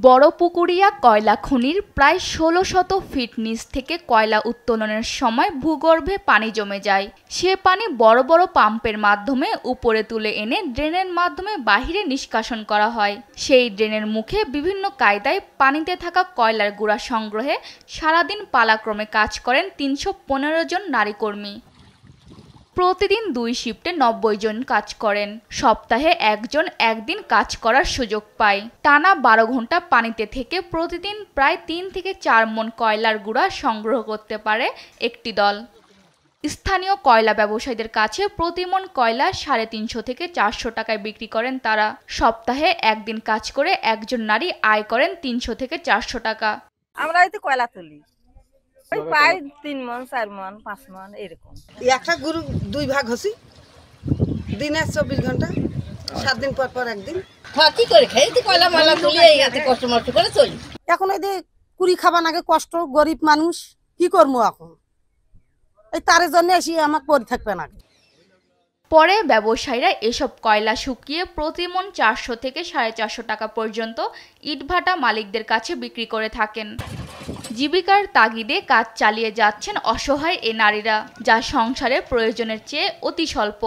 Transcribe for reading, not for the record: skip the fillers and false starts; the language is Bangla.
বড়পুকুরিয়া কয়লা খনির প্রায় ১৬০০ ফিট নিচ থেকে কয়লা উত্তোলনের সময় ভূগর্ভে পানি জমে যায়। সে পানি বড় বড় পাম্পের মাধ্যমে উপরে তুলে এনে ড্রেনের মাধ্যমে বাহিরে নিষ্কাশন করা হয়। সেই ড্রেনের মুখে বিভিন্ন কায়দায় পানিতে থাকা কয়লার গুঁড়া সংগ্রহে সারাদিন পালাক্রমে কাজ করেন ৩১৫ জন নারী কর্মী। প্রতিদিন ২ শিফটে ৯০ জন কাজ করেন। সপ্তাহে একজন একদিন কাজ করার সুযোগ পায়। টানা ১২ ঘন্টা পানিতে থেকে প্রতিদিন প্রায় ৩ থেকে ৪ মণ কয়লার গুঁড়া সংগ্রহ করতে পারে একটি দল। স্থানীয় কয়লা ব্যবসায়ীদের কাছে প্রতি মণ কয়লা ৩৫০ থেকে ৪০০ টাকায় বিক্রি করেন তারা। সপ্তাহে একদিন কাজ করে একজন নারী আয় করেন ৩০০ থেকে ৪০০ টাকা। আমরা এই তো কয়লা তুলি, ওই প্রায় ৩ মণ ৪ মণ ৫ মণ এরকম। একটা গরু ২ ভাগ হসি, দিনে ২৪ ঘন্টা, ৭ দিন পর পর একদিন। কি করে খাই কয়লা মালা তুলি এত কষ্ট মষ্ট করে চলি। এখন এই যে কুড়ি খাবার আগে কষ্ট, গরিব মানুষ কি করবো এখন, এই তারের জন্য এসে আমাকে পড়ে থাকবে না। পরে ব্যবসায়ীরা এসব কয়লা শুকিয়ে প্রতি মণ ৪০০ থেকে ৪৫০ টাকা পর্যন্ত ইটভাটা মালিকদের কাছে বিক্রি করে থাকেন। জীবিকার তাগিদে কাজ চালিয়ে যাচ্ছেন অসহায় এ নারীরা, যা সংসারের প্রয়োজনের চেয়ে অতি স্বল্প।